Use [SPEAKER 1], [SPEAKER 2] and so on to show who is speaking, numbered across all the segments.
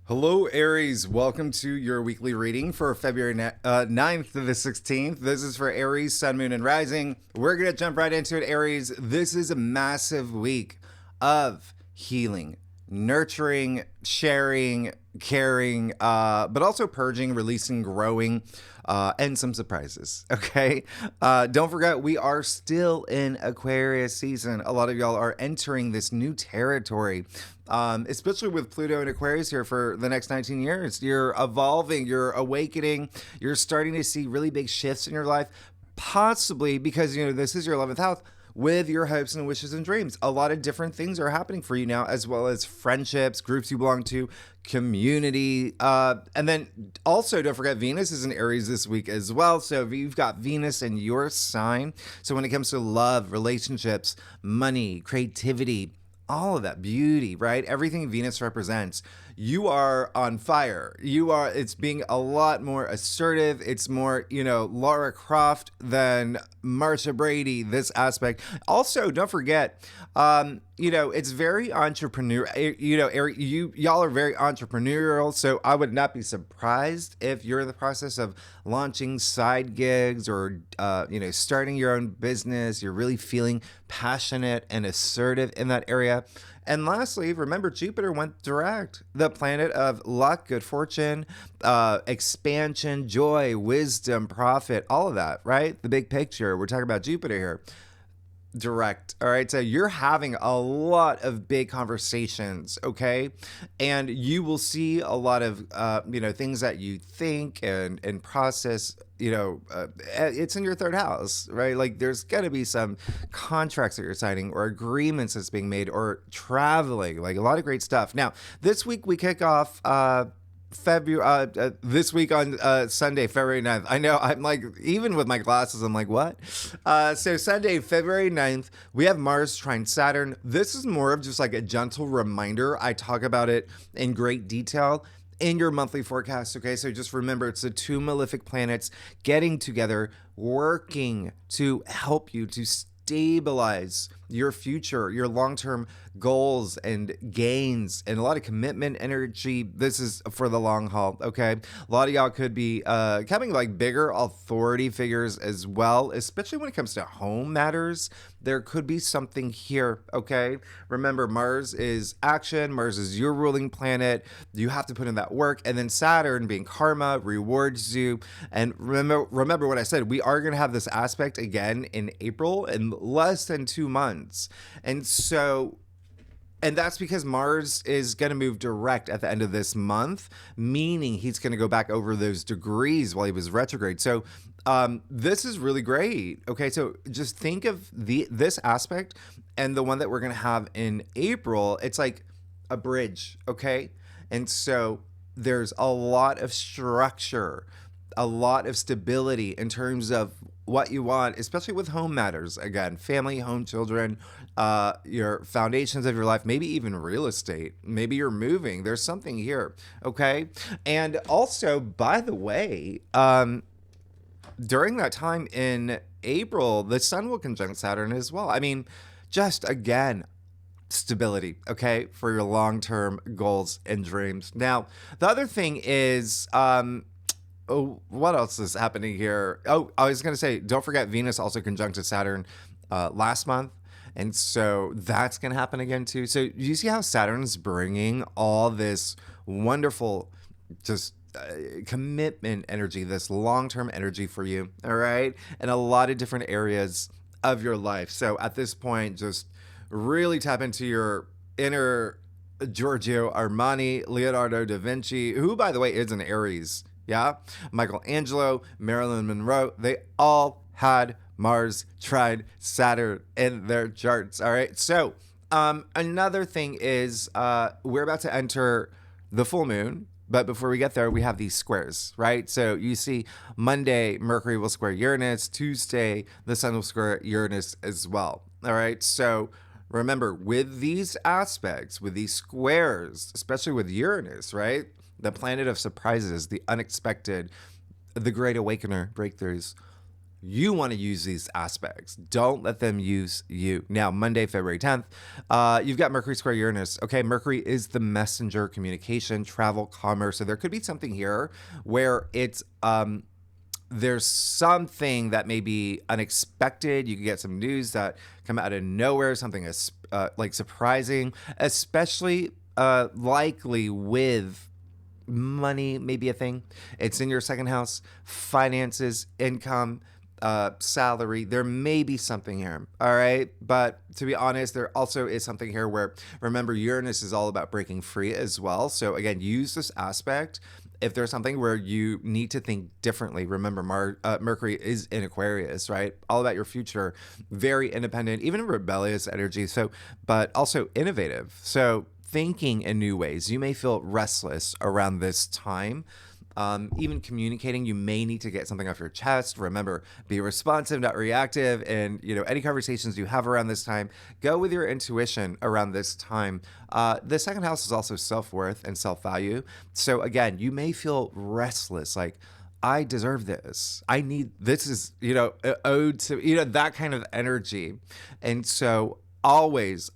[SPEAKER 1] Hello, Aries. Welcome to your weekly reading for February 9th to the 16th. This is for Aries, Sun, Moon, and Rising. We're going to jump right into it, Aries. This is a massive week of healing, nurturing, sharing, caring, but also purging, releasing, growing, and some surprises, okay? Don't forget, we are still in Aquarius season. A lot of y'all are entering this new territory. Especially with Pluto and Aquarius here for the next 19 years. You're evolving, you're awakening, you're starting to see really big shifts in your life, possibly because, this is your 11th house with your hopes and wishes and dreams. A lot of different things are happening for you now, as well as friendships, groups you belong to, community. And then also, don't forget, Venus is in Aries this week as well. So if you've got Venus in your sign, so when it comes to love, relationships, money, creativity, all of that beauty, right? Everything Venus represents, you are on fire. It's being a lot more assertive. It's more, Lara Croft than Marsha Brady, this aspect. Also, don't forget, it's very entrepreneur. Y'all are very entrepreneurial. So I would not be surprised if you're in the process of launching side gigs or, starting your own business. You're really feeling passionate and assertive in that area. And lastly, remember, Jupiter went direct, the planet of luck, good fortune, expansion, joy, wisdom, profit, all of that, right? The big picture. We're talking about Jupiter here. Direct. All right. So you're having a lot of big conversations. Okay. And you will see a lot of, things that you think and process, it's in your third house, right? Like there's going to be some contracts that you're signing or agreements that's being made or traveling, like a lot of great stuff. Now, this week we kick off, this week on Sunday, February 9th. I know I'm like, even with my glasses, I'm like, what? So Sunday, February 9th, we have Mars trine Saturn. This is more of just like a gentle reminder. I talk about it in great detail in your monthly forecast, okay? So just remember, it's the two malefic planets getting together, working to help you to stabilize your future, your long-term goals and gains, and a lot of commitment energy. This is for the long haul, okay? A lot of y'all could be becoming like bigger authority figures as well, especially when it comes to home matters. There could be something here, okay? Remember, Mars is action. Mars is your ruling planet. You have to put in that work. And then Saturn, being karma, rewards you. And remember what I said. We are going to have this aspect again in April in less than 2 months. And that's because Mars is going to move direct at the end of this month, meaning he's going to go back over those degrees while he was retrograde. So this is really great. Okay, so just think of this aspect and the one that we're going to have in April. It's like a bridge, okay? And so there's a lot of structure, a lot of stability in terms of what you want, especially with home matters. Again, family, home, children, your foundations of your life, maybe even real estate. Maybe you're moving. There's something here, okay? And also, by the way, during that time in April, the sun will conjunct Saturn as well. I mean, just again, stability, okay, for your long-term goals and dreams. Now, the other thing is, what else is happening here? Oh, I was going to say, don't forget Venus also conjuncted Saturn last month. And so that's going to happen again too. So you see how Saturn's bringing all this wonderful just commitment energy, this long-term energy for you, all right? In a lot of different areas of your life. So at this point, just really tap into your inner Giorgio Armani, Leonardo da Vinci, who, by the way, is an Aries. Yeah, Michelangelo, Marilyn Monroe, they all had Mars trine Saturn in their charts. All right. So another thing is we're about to enter the full moon. But before we get there, we have these squares, right? So you see Monday, Mercury will square Uranus. Tuesday, the sun will square Uranus as well. All right. So remember, with these aspects, with these squares, especially with Uranus, right? The planet of surprises, the unexpected, the great awakener, breakthroughs. You want to use these aspects. Don't let them use you. Now, Monday, February 10th, you've got Mercury square Uranus. Okay, Mercury is the messenger, communication, travel, commerce. So there could be something here where it's there's something that may be unexpected. You can get some news that come out of nowhere, something like surprising, especially likely with money, maybe a thing. It's in your second house, finances, income, salary. There may be something here. All right. But to be honest, there also is something here where, remember, Uranus is all about breaking free as well. So again, use this aspect. If there's something where you need to think differently, remember Mercury is in Aquarius, right? All about your future, very independent, even rebellious energy. So, but also innovative. So thinking in new ways. You may feel restless around this time. Even communicating, you may need to get something off your chest. Remember, be responsive, not reactive. And, any conversations you have around this time, go with your intuition around this time. The second house is also self-worth and self-value. So again, you may feel restless, like, I deserve this. This is, owed to, that kind of energy. And so always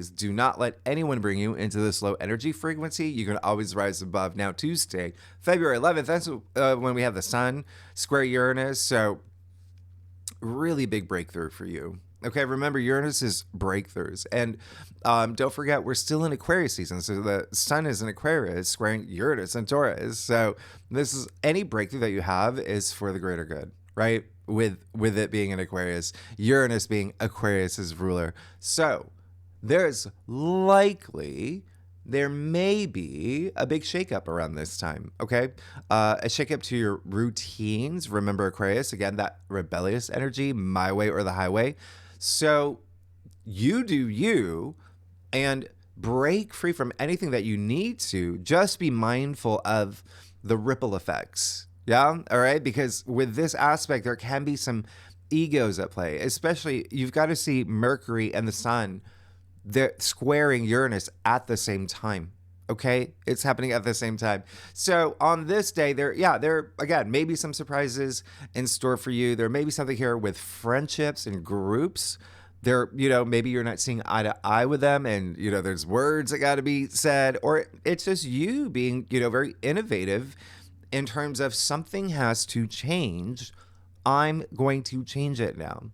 [SPEAKER 1] do not let anyone bring you into this low energy frequency. You can always rise above. Now, Tuesday, February 11th, that's when we have the sun square Uranus. So really big breakthrough for you. Okay, remember, Uranus is breakthroughs. And don't forget, we're still in Aquarius season. So the sun is in Aquarius, squaring Uranus and Taurus. So this is any breakthrough that you have is for the greater good, right? With it being in Aquarius, Uranus being Aquarius's ruler. So there may be a big shakeup around this time, okay? A shakeup to your routines. Remember, Aquarius, again, that rebellious energy, my way or the highway. So you do you and break free from anything that you need to. Just be mindful of the ripple effects. Yeah. All right. Because with this aspect, there can be some egos at play, especially you've got to see Mercury and the sun, they're squaring Uranus at the same time. Okay. It's happening at the same time. So on this day, there again, maybe some surprises in store for you. There may be something here with friendships and groups. There, maybe you're not seeing eye to eye with them and, there's words that got to be said, or it's just you being, very innovative in terms of something has to change. I'm going to change it now.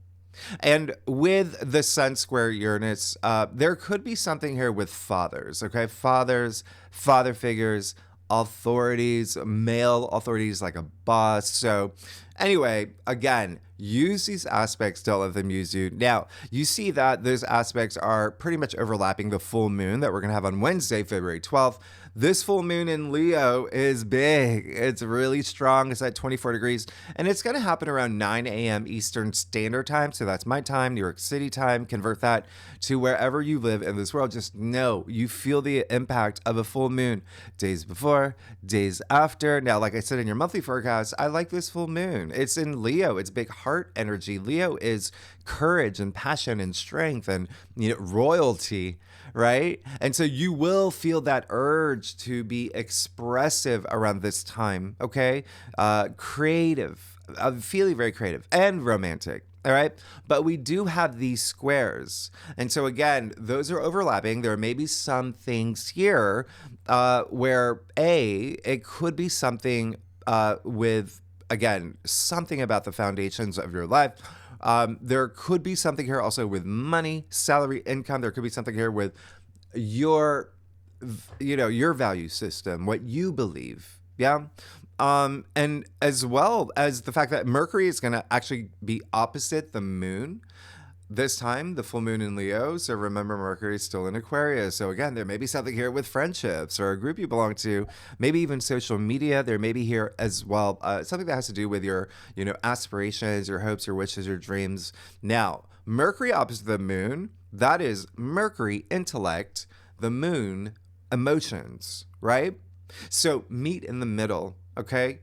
[SPEAKER 1] And with the sun square Uranus, there could be something here with fathers, okay? Fathers, father figures, authorities, male authorities like a boss. So anyway, again, use these aspects, don't let them use you. Now, you see that those aspects are pretty much overlapping the full moon that we're going to have on Wednesday, February 12th. This full moon in Leo is big. It's really strong. It's at 24 degrees. And it's going to happen around 9 a.m. Eastern Standard Time. So that's my time, New York City time. Convert that to wherever you live in this world. Just know you feel the impact of a full moon days before, days after. Now, like I said in your monthly forecast, I like this full moon. It's in Leo. It's big heart energy. Leo is courage and passion and strength and royalty, right? And so you will feel that urge to be expressive around this time, okay? Creative, feeling very creative and romantic. All right. But we do have these squares. And so, again, those are overlapping. There may be some things here where, it could be something with, again, something about the foundations of your life. There could be something here also with money, salary, income. There could be something here with your value system, what you believe. Yeah. And as well as the fact that Mercury is going to actually be opposite the moon this time, the full moon in Leo. So remember, Mercury is still in Aquarius. So again, there may be something here with friendships or a group you belong to, maybe even social media. There may be here as well, something that has to do with your, aspirations, your hopes, your wishes, your dreams. Now, Mercury opposite the moon, that is Mercury intellect, the moon emotions, right? So meet in the middle. Okay.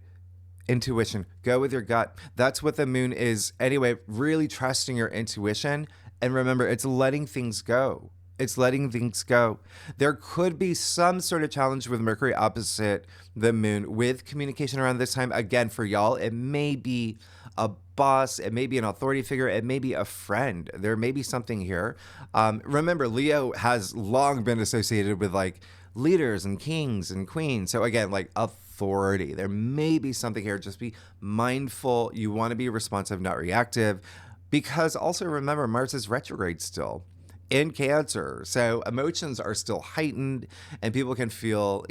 [SPEAKER 1] Intuition. Go with your gut. That's what the moon is. Anyway, really trusting your intuition. And remember, it's letting things go. It's letting things go. There could be some sort of challenge with Mercury opposite the moon with communication around this time. Again, for y'all, it may be a boss, it may be an authority figure, it may be a friend. There may be something here. Remember, Leo has long been associated with like leaders and kings and queens. So again, like authority. There may be something here. Just be mindful. You want to be responsive, not reactive. Because also remember, Mars is retrograde still in Cancer. So emotions are still heightened and people can feel,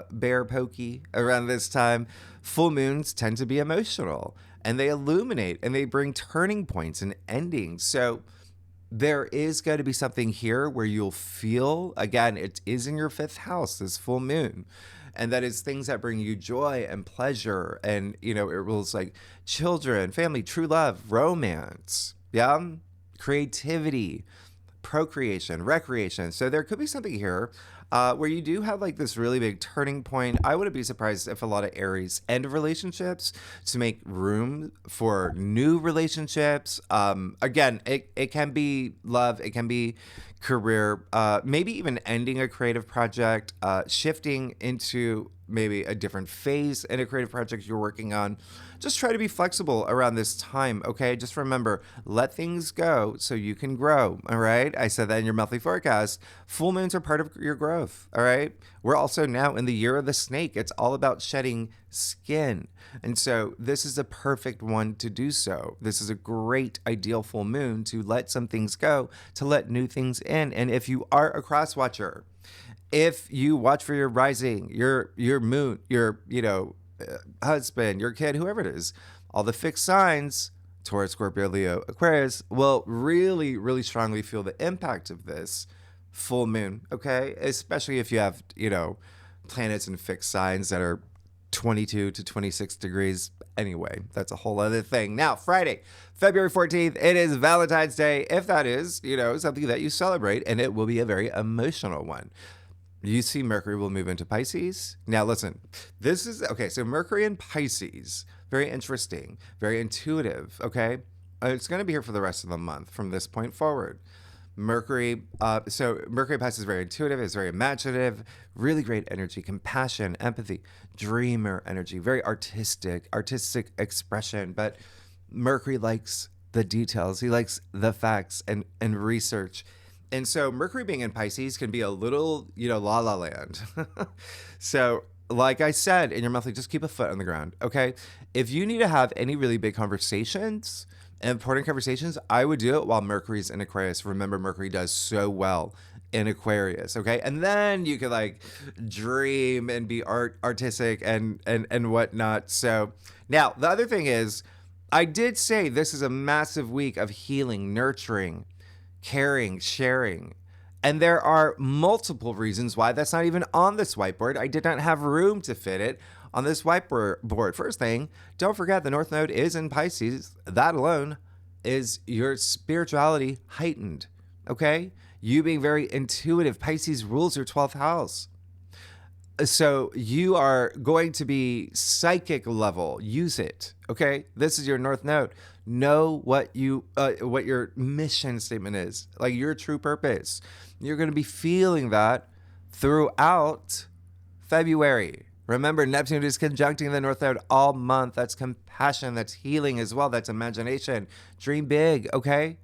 [SPEAKER 1] bear pokey around this time. Full moons tend to be emotional and they illuminate and they bring turning points and endings. So there is going to be something here where you'll feel, again, it is in your fifth house, this full moon. And that is things that bring you joy and pleasure. And, it rules like children, family, true love, romance. Yeah. Creativity, procreation, recreation. So there could be something here where you do have like this really big turning point. I wouldn't be surprised if a lot of Aries end relationships to make room for new relationships. Again, it can be love, it can be career, maybe even ending a creative project, shifting into maybe a different phase in a creative project you're working on. Just try to be flexible around this time, okay? Just remember, let things go so you can grow, all right? I said that in your monthly forecast. Full moons are part of your growth, all right? We're also now in the year of the snake. It's all about shedding skin. And so this is a perfect one to do so. This is a great ideal full moon to let some things go, to let new things in. And if you are a cross watcher, if you watch for your rising, your moon, your husband, your kid, whoever it is, all the fixed signs, Taurus, Scorpio, Leo, Aquarius, will really, really strongly feel the impact of this full moon, okay? Especially if you have, planets in fixed signs that are 22 to 26 degrees. Anyway, that's a whole other thing. Now, Friday, February 14th, it is Valentine's Day. If that is, something that you celebrate, and it will be a very emotional one. You see Mercury will move into Pisces. Now, listen, this is, okay, so Mercury in Pisces, very interesting, very intuitive, okay? It's going to be here for the rest of the month from this point forward. Mercury Pisces is very intuitive, is very imaginative, really great energy, compassion, empathy, dreamer energy, very artistic expression. But Mercury likes the details. He likes the facts and research. And so Mercury being in Pisces can be a little, la la land. So like I said in your monthly, just keep a foot on the ground, okay? If you need to have any really big conversations, important conversations, I would do it while Mercury's in Aquarius. Remember, Mercury does so well in Aquarius, okay? And then you could like dream and be artistic and whatnot. So now the other thing is, I did say this is a massive week of healing, nurturing, caring, sharing. And there are multiple reasons why that's not even on this whiteboard. I did not have room to fit it on this whiteboard. First thing, don't forget the North Node is in Pisces. That alone is your spirituality heightened, okay? You being very intuitive. Pisces rules your 12th house. So you are going to be psychic level. Use it, okay? This is your North Node. Know what your mission statement is, like your true purpose. You're going to be feeling that throughout February. Remember, Neptune is conjuncting the North Node all month. That's compassion. That's healing as well. That's imagination. Dream big, okay?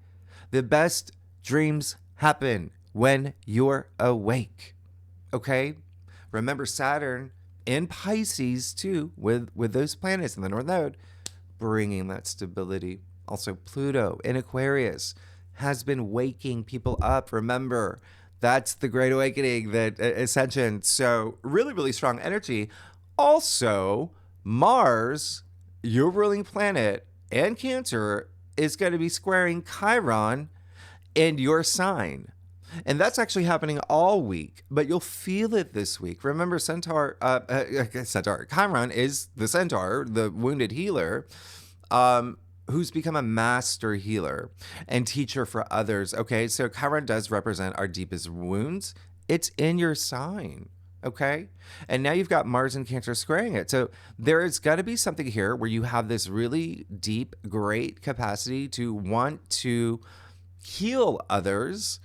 [SPEAKER 1] The best dreams happen when you're awake, okay? Remember, Saturn in Pisces, too, with those planets in the North Node, bringing that stability. Also, Pluto in Aquarius has been waking people up. Remember, that's the Great Awakening, that ascension. So really, really strong energy. Also, Mars, your ruling planet, and Cancer is going to be squaring Chiron in your sign. And that's actually happening all week, but you'll feel it this week. Remember, Chiron is the centaur, the wounded healer, who's become a master healer and teacher for others. Okay, so Chiron does represent our deepest wounds. It's in your sign. Okay, and now you've got Mars and Cancer squaring it. So there is got to be something here where you have this really deep, great capacity to want to heal others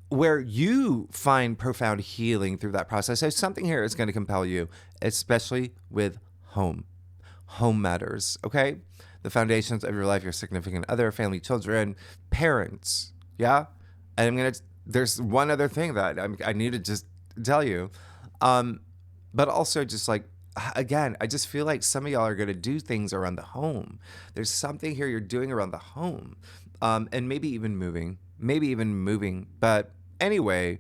[SPEAKER 1] where you find profound healing through that process. So something here is going to compel you, especially with home matters, okay? The foundations of your life, your significant other, family, children, parents, yeah? And there's one other thing that I need to just tell you. But also just like, again, I just feel like some of y'all are going to do things around the home. There's something here you're doing around the home. And maybe even moving. But anyway,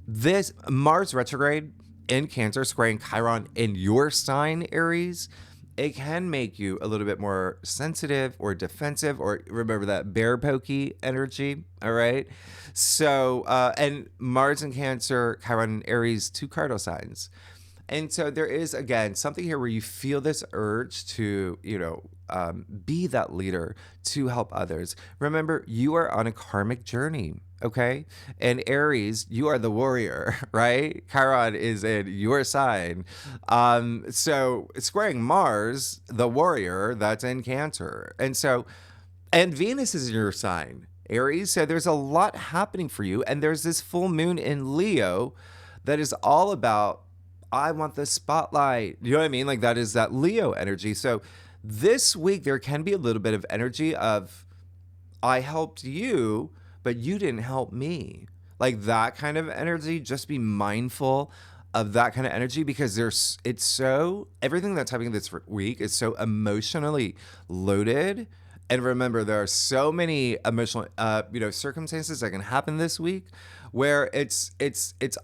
[SPEAKER 1] this Mars retrograde in Cancer, squaring Chiron in your sign, Aries, it can make you a little bit more sensitive or defensive, or remember that bear pokey energy. All right. So, and Mars in Cancer, Chiron in Aries, two cardinal signs. And so there is, again, something here where you feel this urge to, be that leader, to help others. Remember, you are on a karmic journey, okay? And Aries, you are the warrior, right? Chiron is in your sign. So squaring Mars, the warrior, that's in Cancer. And Venus is in your sign, Aries. So there's a lot happening for you. And there's this full moon in Leo that is all about, I want the spotlight. You know what I mean? Like that is that Leo energy. So this week there can be a little bit of energy of, I helped you, but you didn't help me. Like that kind of energy. Just be mindful of that kind of energy, because everything that's happening this week is so emotionally loaded. And remember, there are so many emotional, circumstances that can happen this week where it's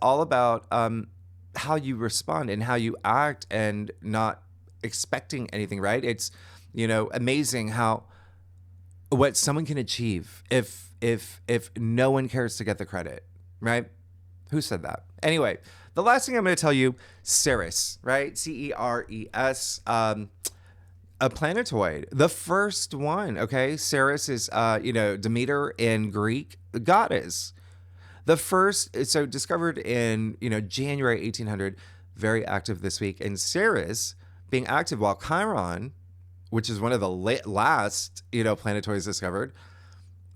[SPEAKER 1] all about, how you respond and how you act, and not expecting anything, right? It's, amazing what someone can achieve if no one cares to get the credit, right? Who said that? Anyway, the last thing I'm going to tell you, Ceres, right? Ceres, a planetoid, the first one, okay? Ceres is, Demeter in Greek, the goddess. The first, so discovered in, January 1800, very active this week. And Ceres being active, while Chiron, which is one of the last, planetoids discovered,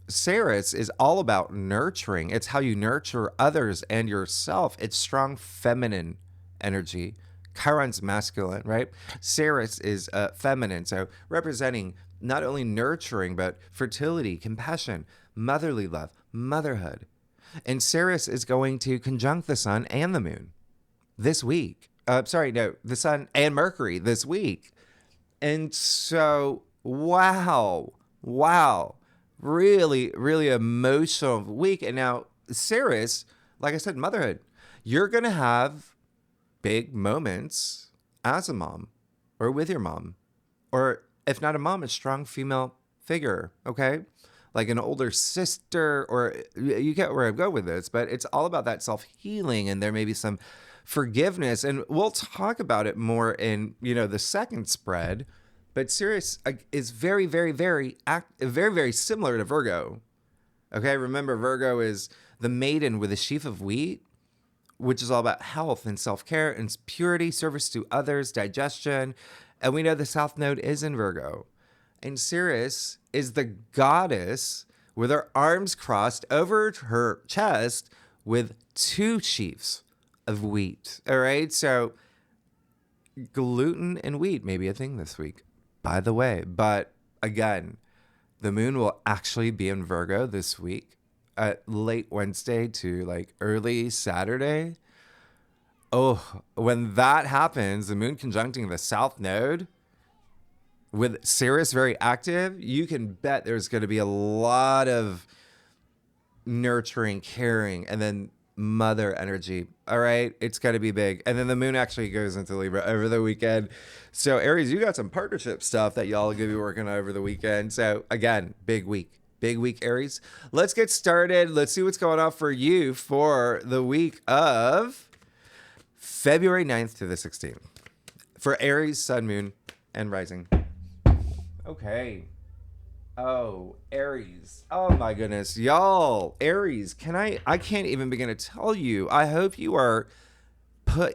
[SPEAKER 1] Ceres is all about nurturing. It's how you nurture others and yourself. It's strong feminine energy. Chiron's masculine, right? Ceres is feminine. So representing not only nurturing, but fertility, compassion, motherly love, motherhood. And Ceres is going to conjunct the sun and the moon this week. The sun and Mercury this week. And so, wow, really, really emotional week. And now Ceres, like I said, motherhood, you're going to have big moments as a mom or with your mom, or if not a mom, a strong female figure, okay? Like an older sister, or you get where I go with this, but it's all about that self-healing, and there may be some forgiveness, and we'll talk about it more in, the second spread. But Ceres is very, very, very, very, very similar to Virgo. Okay, remember Virgo is the maiden with a sheaf of wheat, which is all about health and self-care and purity, service to others, digestion, and we know the South Node is in Virgo. And Ceres is the goddess with her arms crossed over her chest with two sheaves of wheat. All right. So gluten and wheat may be a thing this week, by the way. But again, the moon will actually be in Virgo this week at late Wednesday to like early Saturday. Oh, when that happens, the moon conjuncting the South Node, with Ceres very active, you can bet there's going to be a lot of nurturing, caring, and then mother energy. All right. It's going to be big. And then the moon actually goes into Libra over the weekend. So Aries, you got some partnership stuff that y'all are going to be working on over the weekend. So again, big week, Aries. Let's get started. Let's see what's going on for you for the week of February 9th to the 16th for Aries, Sun, Moon, and Rising. Okay. Oh, Aries. Oh my goodness. Y'all, Aries, I can't even begin to tell you. I hope you are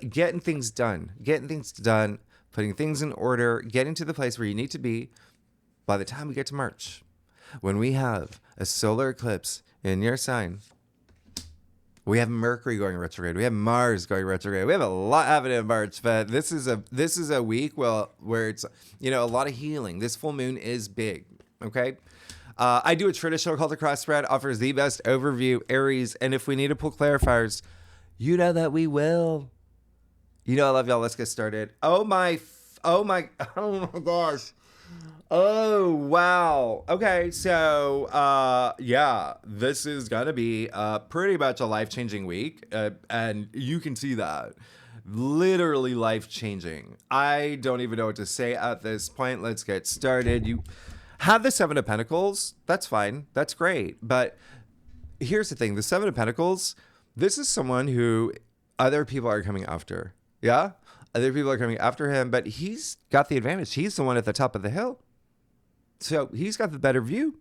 [SPEAKER 1] getting things done, putting things in order, getting to the place where you need to be by the time we get to March, when we have a solar eclipse in your sign. We have Mercury going retrograde. We have Mars going retrograde. We have a lot happening in March, but this is a week where it's, a lot of healing. This full moon is big. Okay. I do a traditional cult cross spread, offers the best overview, Aries, and if we need to pull clarifiers, you know that we will. I love y'all. Let's get started. Oh my gosh. Oh, wow. Okay, so, this is going to be pretty much a life-changing week, and you can see that. Literally life-changing. I don't even know what to say at this point. Let's get started. You have the Seven of Pentacles. That's fine. That's great. But here's the thing. The Seven of Pentacles, this is someone who other people are coming after. Yeah? Other people are coming after him, but he's got the advantage. He's the one at the top of the hill. So he's got the better view.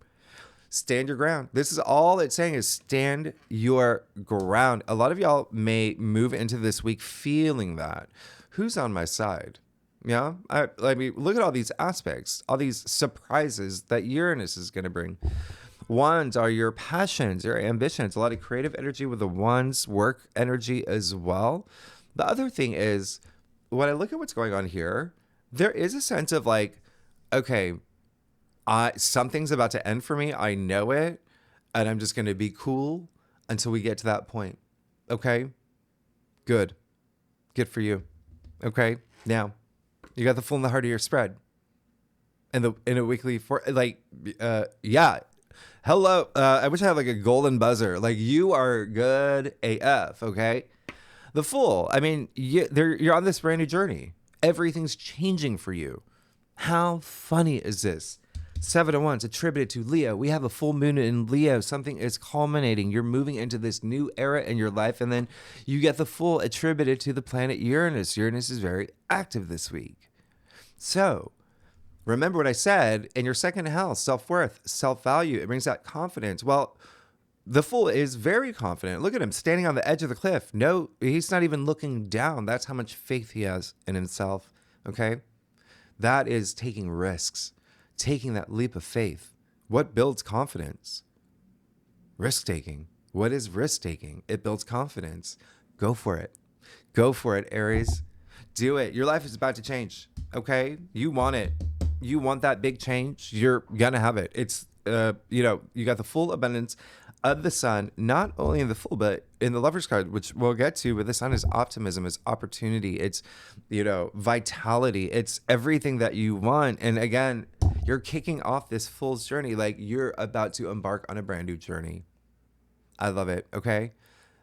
[SPEAKER 1] Stand your ground. This is all it's saying is stand your ground. A lot of y'all may move into this week feeling that. Who's on my side? Yeah. I mean, look at all these aspects, all these surprises that Uranus is going to bring. Wands are your passions, your ambitions, a lot of creative energy with the wands, work energy as well. The other thing is, when I look at what's going on here, there is a sense of like, okay, something's about to end for me. I know it. And I'm just going to be cool until we get to that point. Okay. Good for you. Okay. Now you got the full in the heart of your spread. And in a weekly hello. I wish I had like a golden buzzer. Like you are good AF. Okay. The Fool. I mean, you're on this brand new journey. Everything's changing for you. How funny is this? 7 of Wands attributed to Leo. We have a full moon in Leo. Something is culminating. You're moving into this new era in your life. And then you get the Fool attributed to the planet Uranus. Uranus is very active this week. So remember what I said in your second house, self-worth, self-value. It brings that confidence. Well, the Fool is very confident. Look at him standing on the edge of the cliff. No, he's not even looking down. That's how much faith he has in himself. Okay. That is taking risks. Taking that leap of faith. What builds confidence? Risk taking. What is risk taking? It builds confidence. Go for it. Go for it, Aries. Do it. Your life is about to change. Okay? You want it. You want that big change. You're gonna have it. It's you got the full abundance of the sun, not only in the Fool, but in the Lover's card, which we'll get to, but the sun is optimism, it's opportunity, it's, vitality, it's everything that you want. And again, you're kicking off this Fool's journey. Like you're about to embark on a brand new journey. I love it. Okay.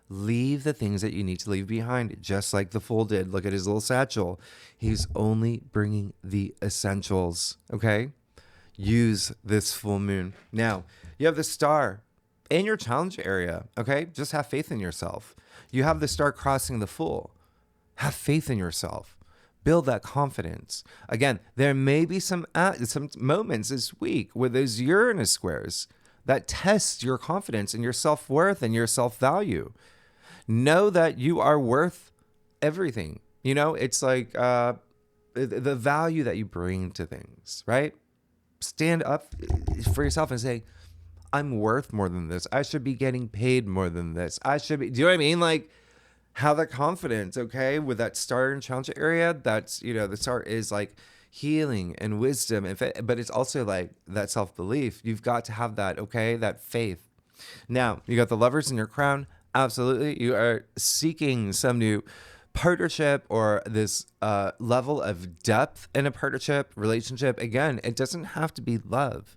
[SPEAKER 1] Leave the things that you need to leave behind, just like the Fool did. Look at his little satchel. He's only bringing the essentials. Okay. Use this full moon. Now you have the star in your challenge area, okay? Just have faith in yourself. You have the star crossing the Fool. Have faith in yourself. Build that confidence. Again, there may be some moments this week with those Uranus squares that test your confidence and your self-worth and your self-value. Know that you are worth everything. It's like the value that you bring to things, right? Stand up for yourself and say, I'm worth more than this. I should be getting paid more than this. Do you know what I mean? Like, have that confidence, okay? With that star and challenge area, that's, the star is like healing and wisdom, but it's also like that self-belief. You've got to have that, okay? That faith. Now, you got the Lovers in your crown. Absolutely. You are seeking some new partnership or this level of depth in a partnership, relationship. Again, it doesn't have to be love.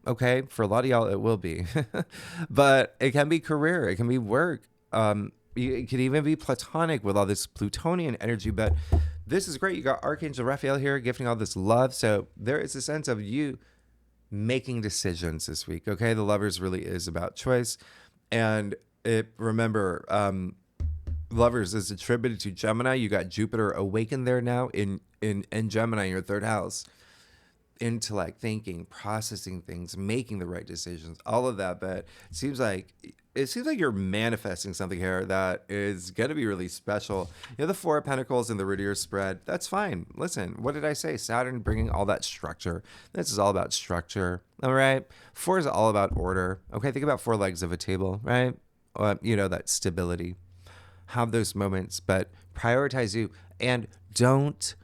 [SPEAKER 1] Okay, for a lot of y'all, it will be. But it can be career. It can be work. It could even be platonic with all this Plutonian energy. But this is great. You got Archangel Raphael here gifting all this love. So there is a sense of you making decisions this week. Okay, the Lovers really is about choice. And remember, Lovers is attributed to Gemini. You got Jupiter awakened there now in Gemini, your third house. Intellect, thinking, processing things, making the right decisions, all of that. But it seems like you're manifesting something here that is going to be really special. The 4 of Pentacles and the root of your spread. That's fine. Listen, what did I say? Saturn bringing all that structure. This is all about structure. All right. 4 is all about order. Okay. Think about 4 legs of a table, right?
[SPEAKER 2] that stability. Have those moments, but prioritize you, and don't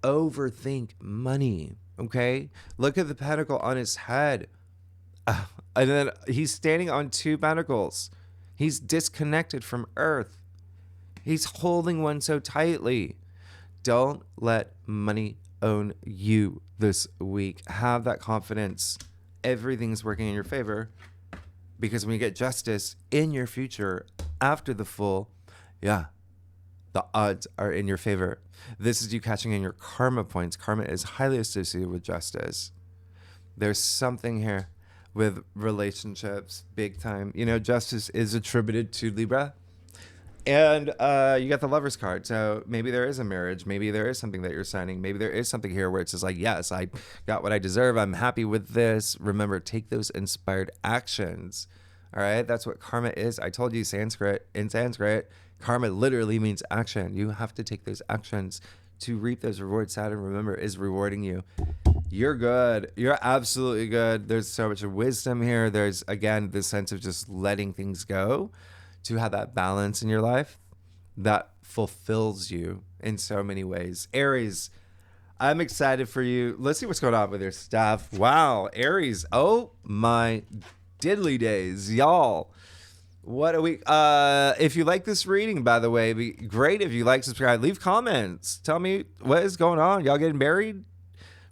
[SPEAKER 2] overthink money. Okay, look at the pentacle on his head, and then he's standing on two pentacles. He's disconnected from Earth. He's holding one so tightly. Don't let money own you this week. Have that confidence. Everything's working in your favor, because when you get justice in your future after the full, the odds are in your favor. This is you catching in your karma points. Karma is highly associated with justice. There's something here with relationships, big time. Justice is attributed to Libra. And you got the Lover's card. So maybe there is a marriage. Maybe there is something that you're signing. Maybe there is something here where it's just like, yes, I got what I deserve. I'm happy with this. Remember, take those inspired actions. All right. That's what karma is. I told you in Sanskrit, karma literally means action. You have to take those actions to reap those rewards. Saturn, remember, is rewarding you. You're good. You're absolutely good. There's so much wisdom here. There's, again, this sense of just letting things go, to have that balance in your life that fulfills you in so many ways. Aries, I'm excited for you. Let's see what's going on with your stuff. Wow, Aries. Oh my diddly days, y'all. What a week. If you like this reading, by the way, it'd be great if you like, subscribe, leave comments. Tell me what is going on. Y'all getting married?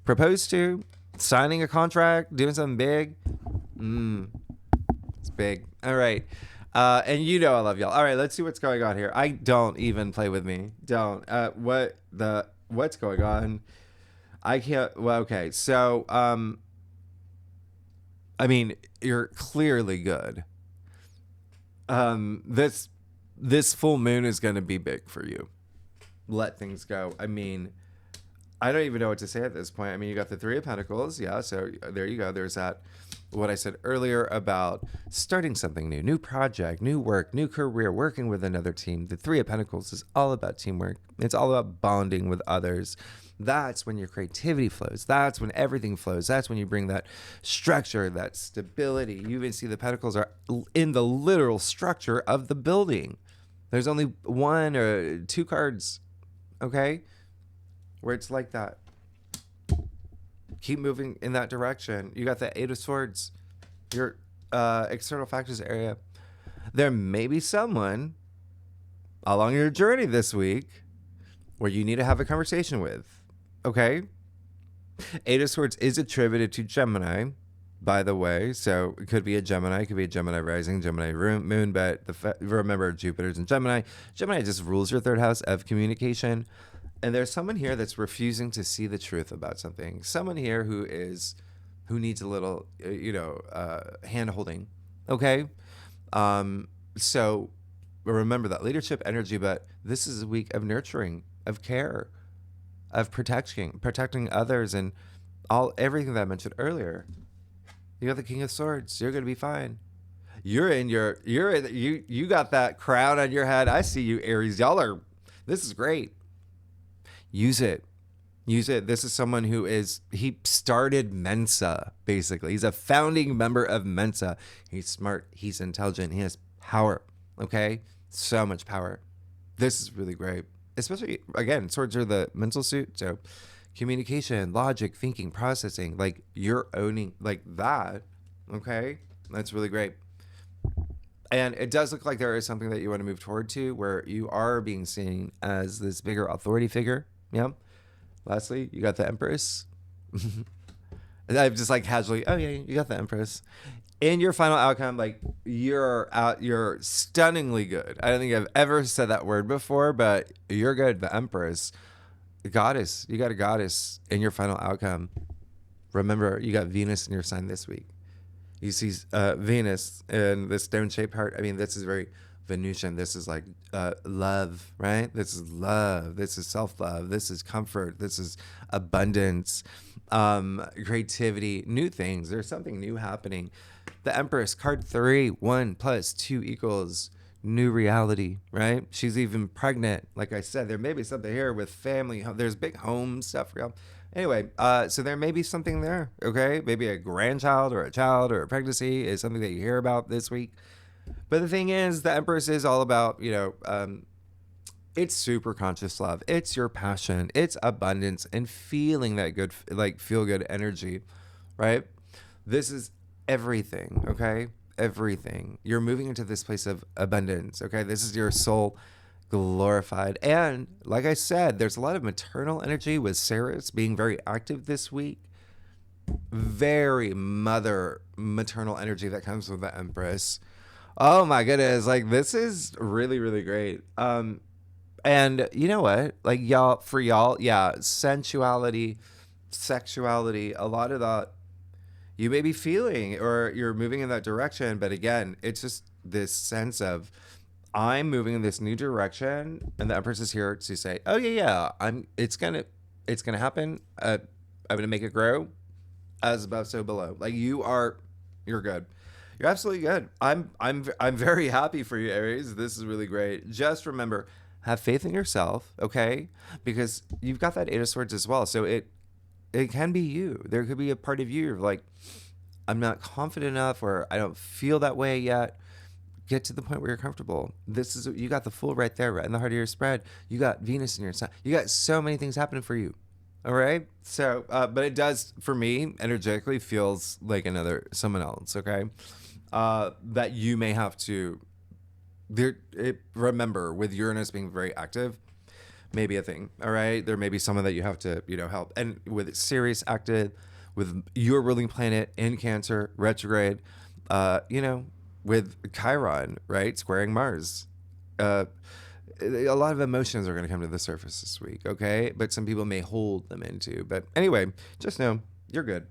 [SPEAKER 2] Proposed to? Signing a contract? Doing something big? It's big. All right. And I love y'all. All right, let's see what's going on here. I don't even play with me. Don't. What's going on? I can't. Well, okay. So, you're clearly good. This full moon is going to be big for you. Let things go. I don't even know what to say at this point. You got the Three of Pentacles. Yeah. So there you go. There's that. What I said earlier about starting something new project, new work, new career, working with another team. The Three of Pentacles is all about teamwork. It's all about bonding with others. That's when your creativity flows. That's when everything flows. That's when you bring that structure, that stability. You even see the pentacles are in the literal structure of the building. There's only one or two cards, okay, where it's like that. Keep moving in that direction. You got the Eight of Swords, your external factors area. There may be someone along your journey this week where you need to have a conversation with. Okay? Eight of Swords is attributed to Gemini, by the way. So it could be a Gemini. It could be a Gemini rising, Gemini moon. But remember, Jupiter's in Gemini. Gemini just rules your third house of communication. And there's someone here that's refusing to see the truth about something. Someone here who needs a little, hand holding. Okay. So remember that leadership energy, but this is a week of nurturing, of care, of protecting others, and everything that I mentioned earlier. You got the King of Swords. You're going to be fine. You got that crown on your head. I see you, Aries. This is great. Use it. This is someone he started Mensa, basically. He's a founding member of Mensa. He's smart. He's intelligent. He has power. Okay? So much power. This is really great. Especially, again, swords are the mental suit. So communication, logic, thinking, processing, like you're owning like that. Okay? That's really great. And it does look like there is something that you want to move toward to, where you are being seen as this bigger authority figure. Yeah. Lastly, you got the Empress. I'm just like casually, oh yeah, you got the Empress. In your final outcome, you're stunningly good. I don't think I've ever said that word before, but you're good. The Empress, the goddess. You got a goddess in your final outcome. Remember, you got Venus in your sign this week. You see Venus in this stone-shaped heart. This is very Venusian. This is like love, right? This is love. This is self-love. This is comfort. This is abundance, creativity, new things. There's something new happening. The Empress, card 3, 1 + 2 equals new reality, right? She's even pregnant. Like I said, there may be something here with family. There's big home stuff. Anyway, so there may be something there, okay? Maybe a grandchild or a child or a pregnancy is something that you hear about this week. But the thing is, the Empress is all about, it's super conscious love. It's your passion. It's abundance and feeling that good, like feel good energy, right? This is everything, okay? Everything. You're moving into this place of abundance, okay? This is your soul glorified. And like I said, there's a lot of maternal energy with Ceres being very active this week. Very maternal energy that comes with the Empress. Oh my goodness, like this is really, really great. And you know what? Like y'all, yeah, sensuality, sexuality, a lot of that you may be feeling or you're moving in that direction, but again, it's just this sense of I'm moving in this new direction, and the Empress is here to say, "Oh yeah, it's gonna happen. I'm gonna make it grow, as above, so below." Like you're good. You're absolutely good. I'm very happy for you, Aries. This is really great. Just remember, have faith in yourself, okay? Because you've got that Eight of Swords as well. So it can be you. There could be a part of you like, I'm not confident enough, or I don't feel that way yet. Get to the point where you're comfortable. You got the Fool right there, right in the heart of your spread. You got Venus in your sign. You got so many things happening for you. All right. So, but it does for me energetically feels like someone else. Okay. That you may have to remember with Uranus being very active, maybe a thing. All right. There may be someone that you have to, help. And with Ceres active, with your ruling planet in Cancer, retrograde, with Chiron, right? Squaring Mars. A lot of emotions are going to come to the surface this week, okay? But some people may hold them into. But anyway, just know you're good.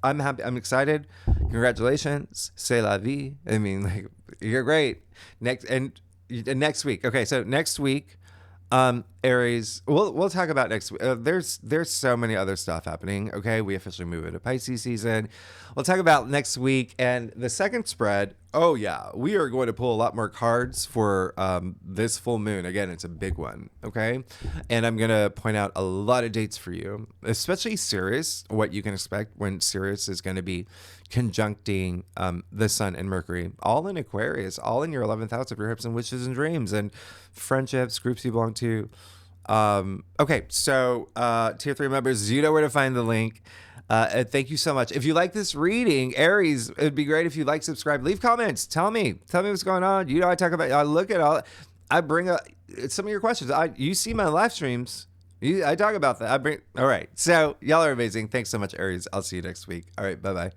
[SPEAKER 2] I'm happy. I'm excited. Congratulations. C'est la vie. I mean, like, you're great. Next week. Okay, so next week, Aries. We'll talk about next week. There's so many other stuff happening. Okay, we officially move into Pisces season. We'll talk about next week and the second spread. Oh yeah, we are going to pull a lot more cards for this full moon. Again, it's a big one. Okay, and I'm gonna point out a lot of dates for you, especially Ceres. What you can expect when Ceres is going to be conjuncting the Sun and Mercury, all in Aquarius, all in your 11th house of your hopes and wishes and dreams and friendships, groups you belong to. Okay, so tier 3 members, you know where to find the link. Thank you so much. If you like this reading, Aries, it'd be great if you like, subscribe, leave comments. Tell me what's going on. I look at all. I bring up some of your questions. You see my live streams. I talk about that. All right. So y'all are amazing. Thanks so much, Aries. I'll see you next week. All right. Bye-bye.